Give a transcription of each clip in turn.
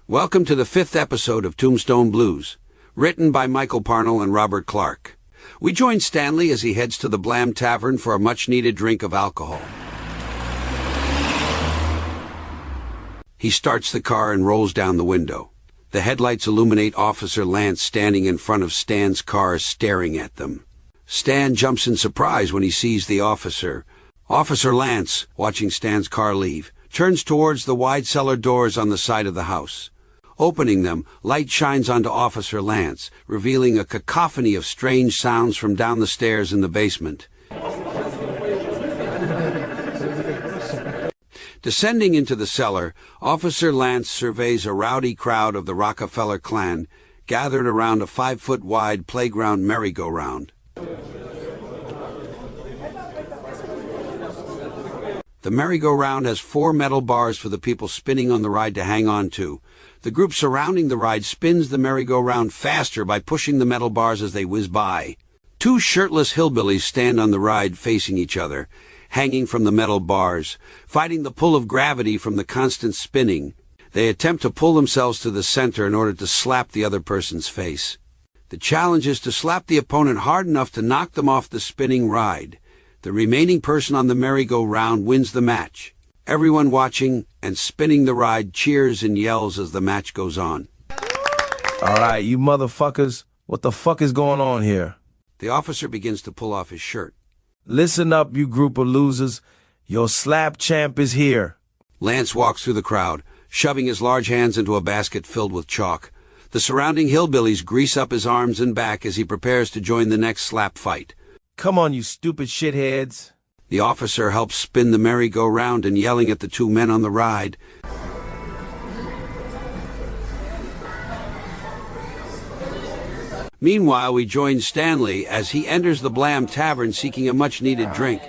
Welcome to the 5th episode of Tombstone Blues, written by Michael Parnall and Robert Clark. We join Stanley as he heads to the Blam Tavern for a much-needed drink of alcohol. He starts the car and rolls down the window. The headlights illuminate Officer Lance standing in front of Stan's car, staring at them. Stan jumps in surprise when he sees the officer. Officer Lance, watching Stan's car leave, turns towards the wide cellar doors on the side of the house. Opening them, light shines onto Officer Lance, revealing a cacophony of strange sounds from down the stairs in the basement. Descending into the cellar, Officer Lance surveys a rowdy crowd of the Rockefeller clan gathered around a 5-foot-wide playground merry-go-round. The merry-go-round has 4 metal bars for the people spinning on the ride to hang on to. The group surrounding the ride spins the merry-go-round faster by pushing the metal bars as they whiz by. 2 shirtless hillbillies stand on the ride facing each other, hanging from the metal bars, fighting the pull of gravity from the constant spinning. They attempt to pull themselves to the center in order to slap the other person's face. The challenge is to slap the opponent hard enough to knock them off the spinning ride. The remaining person on the merry-go-round wins the match. Everyone watching and spinning the ride cheers and yells as the match goes on. All right, you motherfuckers, what the fuck is going on here? The officer begins to pull off his shirt. Listen up, you group of losers. Your slap champ is here. Lance walks through the crowd, shoving his large hands into a basket filled with chalk. The surrounding hillbillies grease up his arms and back as he prepares to join the next slap fight. Come on, you stupid shitheads. The officer helps spin the merry-go-round and yelling at the 2 men on the ride. Meanwhile, we join Stanley as he enters the Blam Tavern seeking a much-needed drink.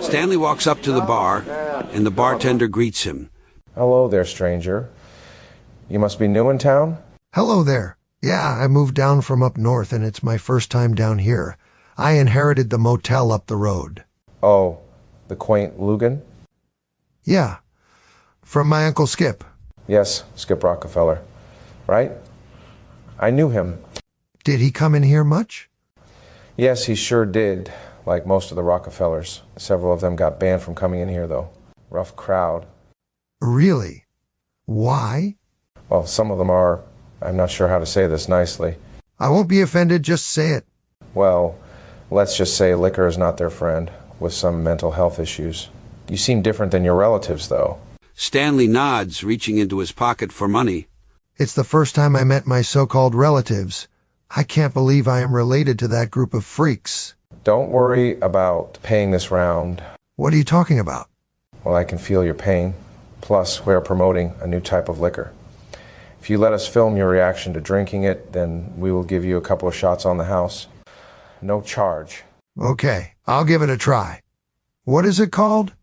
Stanley walks up to the bar, and the bartender greets him. Hello there, stranger. You must be new in town? Hello there. Yeah, I moved down from up north, and it's my first time down here. I inherited the motel up the road. Oh, the quaint Lugan? Yeah, from my Uncle Skip. Yes, Skip Rockefeller. Right? I knew him. Did he come in here much? Yes, he sure did, like most of the Rockefellers. Several of them got banned from coming in here, though. Rough crowd. Really? Why? Well, some of them are, I'm not sure how to say this nicely. I won't be offended, just say it. Well, let's just say liquor is not their friend, with some mental health issues. You seem different than your relatives, though. Stanley nods, reaching into his pocket for money. It's the first time I met my so-called relatives. I can't believe I am related to that group of freaks. Don't worry about paying this round. What are you talking about? Well, I can feel your pain. Plus, we're promoting a new type of liquor. If you let us film your reaction to drinking it, then we will give you a couple of shots on the house. No charge. Okay, I'll give it a try. What is it called?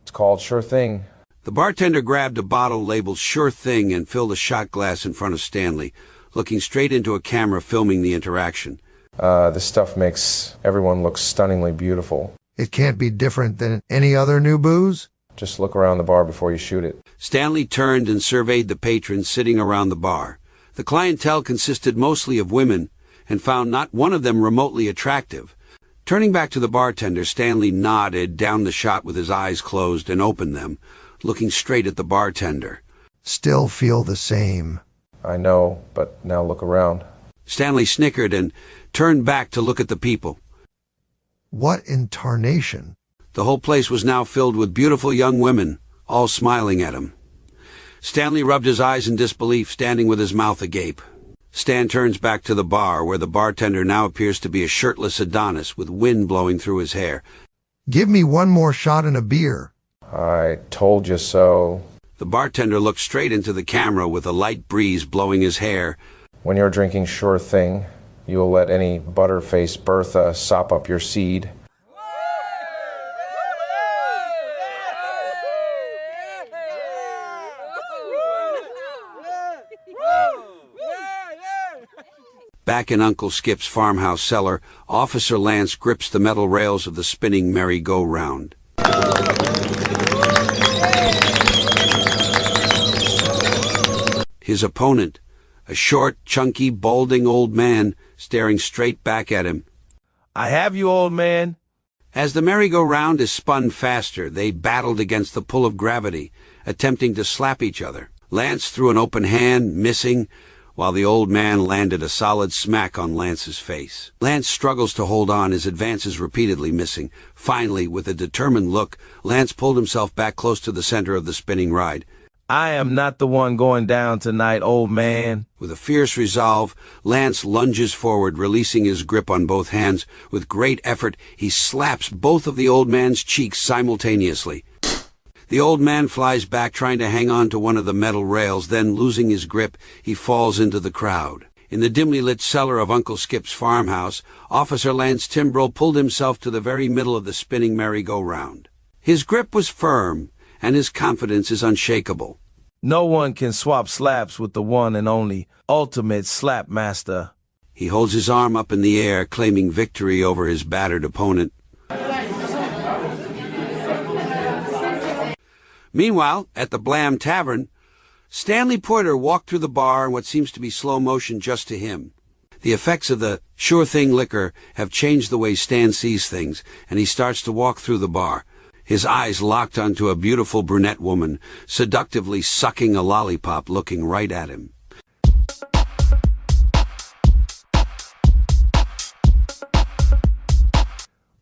It's called Sure Thing. The bartender grabbed a bottle labeled Sure Thing and filled a shot glass in front of Stanley, looking straight into a camera filming the interaction. This stuff makes everyone look stunningly beautiful. It can't be different than any other new booze? Just look around the bar before you shoot it. Stanley turned and surveyed the patrons sitting around the bar. The clientele consisted mostly of women, and found not one of them remotely attractive. Turning back to the bartender, Stanley nodded down the shot with his eyes closed and opened them, looking straight at the bartender. Still feel the same. I know, but now look around. Stanley snickered and turned back to look at the people. What in tarnation? The whole place was now filled with beautiful young women, all smiling at him. Stanley rubbed his eyes in disbelief, standing with his mouth agape. Stan turns back to the bar, where the bartender now appears to be a shirtless Adonis with wind blowing through his hair. Give me one more shot and a beer. I told you so. The bartender looked straight into the camera with a light breeze blowing his hair. When you're drinking Sure Thing, you will let any butterface Bertha sop up your seed. Back in Uncle Skip's farmhouse cellar, Officer Lance grips the metal rails of the spinning merry-go-round. His opponent, a short, chunky, balding old man, staring straight back at him. I have you, old man. As the merry-go-round is spun faster, they battled against the pull of gravity, attempting to slap each other. Lance threw an open hand, missing, while the old man landed a solid smack on Lance's face. Lance struggles to hold on, his advances repeatedly missing. Finally, with a determined look, Lance pulled himself back close to the center of the spinning ride. I am not the one going down tonight, old man. With a fierce resolve, Lance lunges forward, releasing his grip on both hands. With great effort, he slaps both of the old man's cheeks simultaneously. The old man flies back, trying to hang on to one of the metal rails. Then, losing his grip, he falls into the crowd. In the dimly lit cellar of Uncle Skip's farmhouse, Officer Lance Timbrel pulled himself to the very middle of the spinning merry-go-round. His grip was firm, and his confidence is unshakable. No one can swap slaps with the one and only ultimate slap master. He holds his arm up in the air, claiming victory over his battered opponent. Meanwhile, at the Blam Tavern, Stanley Peuter walked through the bar in what seems to be slow motion just to him. The effects of the sure-thing liquor have changed the way Stan sees things, and he starts to walk through the bar, his eyes locked onto a beautiful brunette woman, seductively sucking a lollipop, looking right at him.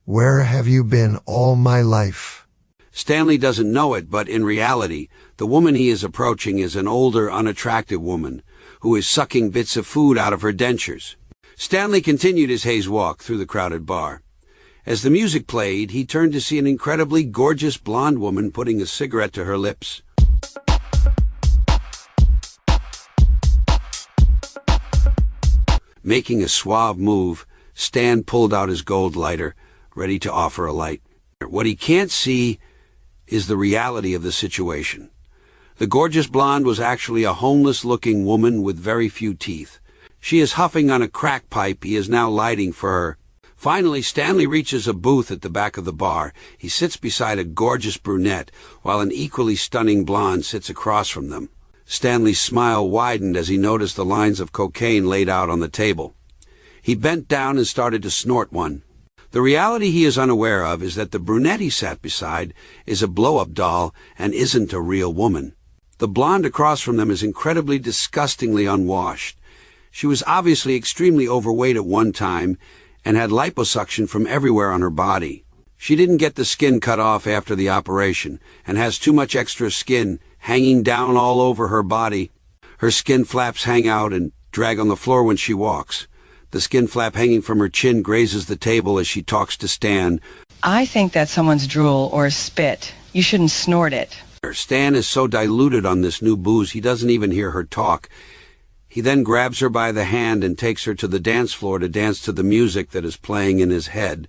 Where have you been all my life? Stanley doesn't know it, but in reality, the woman he is approaching is an older, unattractive woman who is sucking bits of food out of her dentures. Stanley continued his haze walk through the crowded bar. As the music played, he turned to see an incredibly gorgeous blonde woman putting a cigarette to her lips. Making a suave move, Stan pulled out his gold lighter, ready to offer a light. What he can't see is the reality of the situation. The gorgeous blonde was actually a homeless-looking woman with very few teeth. She is huffing on a crack pipe he is now lighting for her. Finally, Stanley reaches a booth at the back of the bar. He sits beside a gorgeous brunette, while an equally stunning blonde sits across from them. Stanley's smile widened as he noticed the lines of cocaine laid out on the table. He bent down and started to snort one. The reality he is unaware of is that the brunette he sat beside is a blow-up doll and isn't a real woman. The blonde across from them is incredibly disgustingly unwashed. She was obviously extremely overweight at one time and had liposuction from everywhere on her body. She didn't get the skin cut off after the operation and has too much extra skin hanging down all over her body. Her skin flaps hang out and drag on the floor when she walks. The skin flap hanging from her chin grazes the table as she talks to Stan. I think that's someone's drool or spit. You shouldn't snort it. Stan is so diluted on this new booze he doesn't even hear her talk. He then grabs her by the hand and takes her to the dance floor to dance to the music that is playing in his head.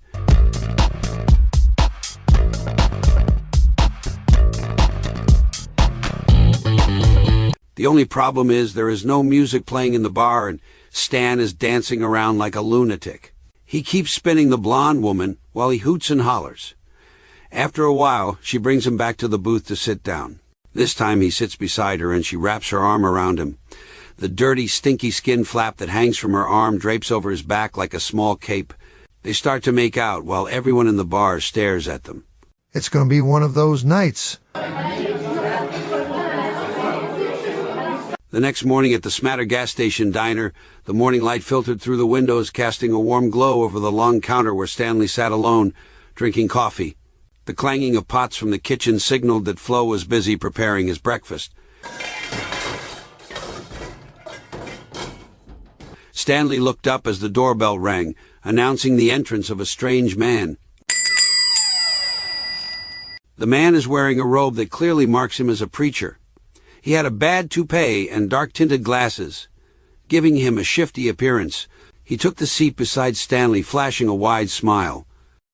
The only problem is there is no music playing in the bar and Stan is dancing around like a lunatic. He keeps spinning the blonde woman while he hoots and hollers. After a while, she brings him back to the booth to sit down. This time he sits beside her and she wraps her arm around him. The dirty, stinky skin flap that hangs from her arm drapes over his back like a small cape. They start to make out while everyone in the bar stares at them. It's going to be one of those nights. The next morning at the Smatter gas station diner, the morning light filtered through the windows, casting a warm glow over the long counter where Stanley sat alone, drinking coffee. The clanging of pots from the kitchen signaled that Flo was busy preparing his breakfast. Stanley looked up as the doorbell rang, announcing the entrance of a strange man. The man is wearing a robe that clearly marks him as a preacher. He had a bad toupee and dark-tinted glasses, giving him a shifty appearance. He took the seat beside Stanley, flashing a wide smile.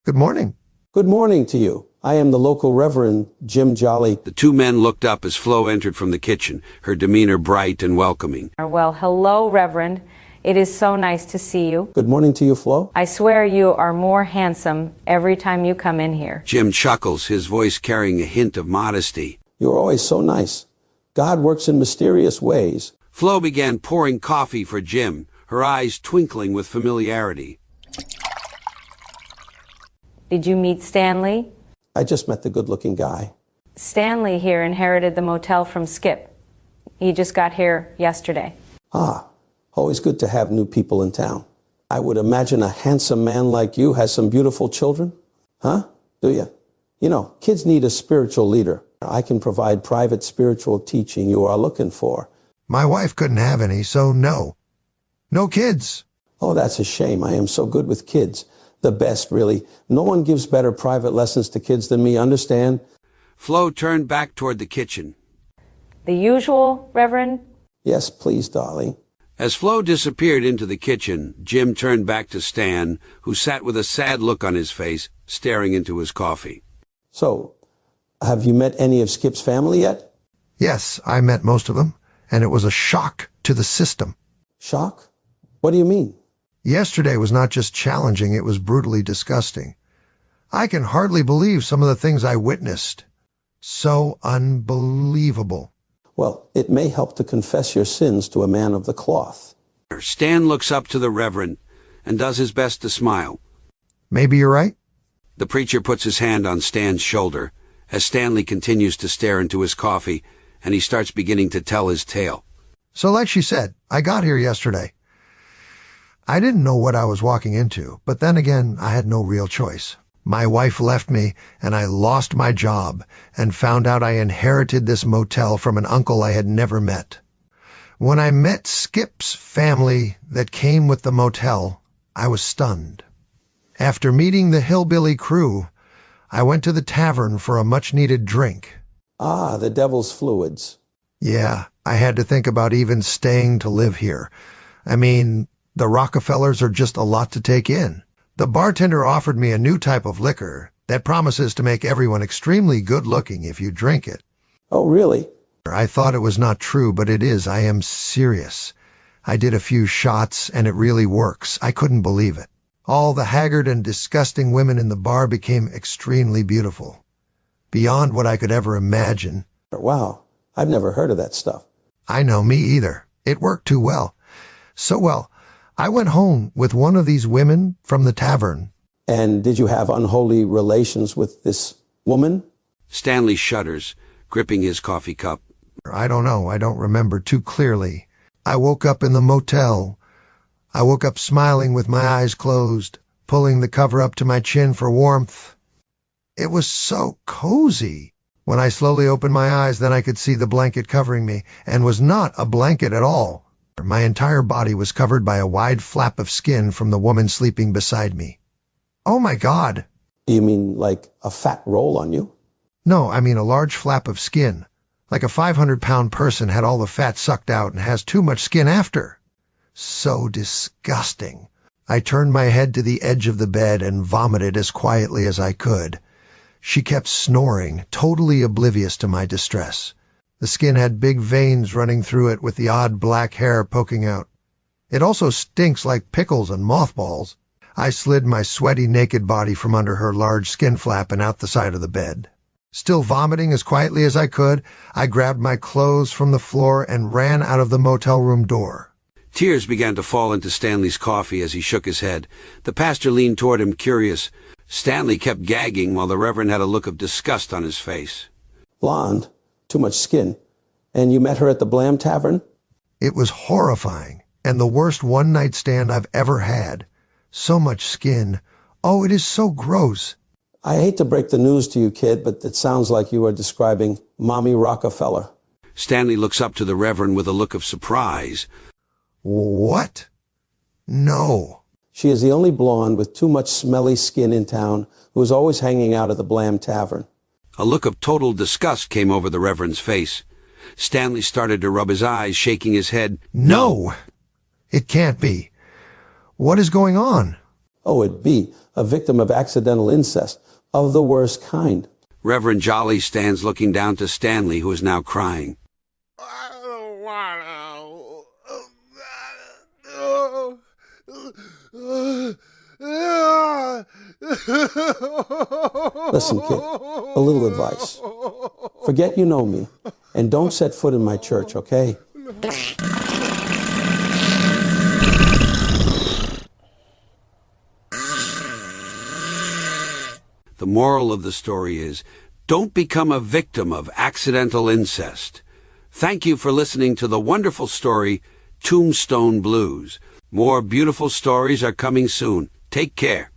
Good morning. Good morning to you. I am the local Reverend, Jim Jolly. The two men looked up as Flo entered from the kitchen, her demeanor bright and welcoming. Well, hello, Reverend. It is so nice to see you. Good morning to you, Flo. I swear you are more handsome every time you come in here. Jim chuckles, his voice carrying a hint of modesty. You're always so nice. God works in mysterious ways. Flo began pouring coffee for Jim, her eyes twinkling with familiarity. Did you meet Stanley? I just met the good-looking guy. Stanley here inherited the motel from Skip. He just got here yesterday. Ah, always good to have new people in town. I would imagine a handsome man like you has some beautiful children. Huh? Do you? You know, kids need a spiritual leader. I can provide private spiritual teaching you are looking for. My wife couldn't have any, so no. No kids. Oh, that's a shame. I am so good with kids. The best, really. No one gives better private lessons to kids than me, understand? Flo turned back toward the kitchen. The usual, Reverend? Yes, please, darling. As Flo disappeared into the kitchen, Jim turned back to Stan, who sat with a sad look on his face, staring into his coffee. So, have you met any of Skip's family yet? Yes, I met most of them, and it was a shock to the system. Shock? What do you mean? Yesterday was not just challenging, it was brutally disgusting. I can hardly believe some of the things I witnessed. So unbelievable. Well, it may help to confess your sins to a man of the cloth. Stan looks up to the Reverend and does his best to smile. Maybe you're right. The preacher puts his hand on Stan's shoulder as Stanley continues to stare into his coffee, and he starts beginning to tell his tale. So like she said, I got here yesterday. I didn't know what I was walking into, but then again, I had no real choice. My wife left me, and I lost my job, and found out I inherited this motel from an uncle I had never met. When I met Skip's family that came with the motel, I was stunned. After meeting the hillbilly crew, I went to the tavern for a much-needed drink. Ah, the devil's fluids. Yeah, I had to think about even staying to live here. I mean, the Rockefellers are just a lot to take in. The bartender offered me a new type of liquor that promises to make everyone extremely good-looking if you drink it. Oh, really? I thought it was not true, but it is. I am serious. I did a few shots, and it really works. I couldn't believe it. All the haggard and disgusting women in the bar became extremely beautiful. Beyond what I could ever imagine. Wow, I've never heard of that stuff. I know, me either. It worked too well. So well, I went home with one of these women from the tavern. And did you have unholy relations with this woman? Stanley shudders, gripping his coffee cup. I don't know. I don't remember too clearly. I woke up in the motel. I woke up smiling with my eyes closed, pulling the cover up to my chin for warmth. It was so cozy. When I slowly opened my eyes, then I could see the blanket covering me, and was not a blanket at all. My entire body was covered by a wide flap of skin from the woman sleeping beside me. Oh my God! You mean like a fat roll on you? No, I mean a large flap of skin. Like a 500-pound person had all the fat sucked out and has too much skin after. So disgusting. I turned my head to the edge of the bed and vomited as quietly as I could. She kept snoring, totally oblivious to my distress. The skin had big veins running through it with the odd black hair poking out. It also stinks like pickles and mothballs. I slid my sweaty, naked body from under her large skin flap and out the side of the bed. Still vomiting as quietly as I could, I grabbed my clothes from the floor and ran out of the motel room door. Tears began to fall into Stanley's coffee as he shook his head. The pastor leaned toward him, curious. Stanley kept gagging while the Reverend had a look of disgust on his face. Blonde? Too much skin. And you met her at the Blam Tavern? It was horrifying, and the worst one-night stand I've ever had. So much skin. Oh, it is so gross. I hate to break the news to you, kid, but it sounds like you are describing Mommy Rockefeller. Stanley looks up to the Reverend with a look of surprise. What? No. She is the only blonde with too much smelly skin in town who is always hanging out at the Blam Tavern. A look of total disgust came over the Reverend's face. Stanley started to rub his eyes, shaking his head. No! It can't be. What is going on? Oh, it be a victim of accidental incest, of the worst kind. Reverend Jolly stands looking down to Stanley, who is now crying. I don't want to. Listen, kid, a little advice. Forget you know me, and don't set foot in my church, okay? The moral of the story is, don't become a victim of accidental incest. Thank you for listening to the wonderful story, Tombstone Blues. More beautiful stories are coming soon. Take care.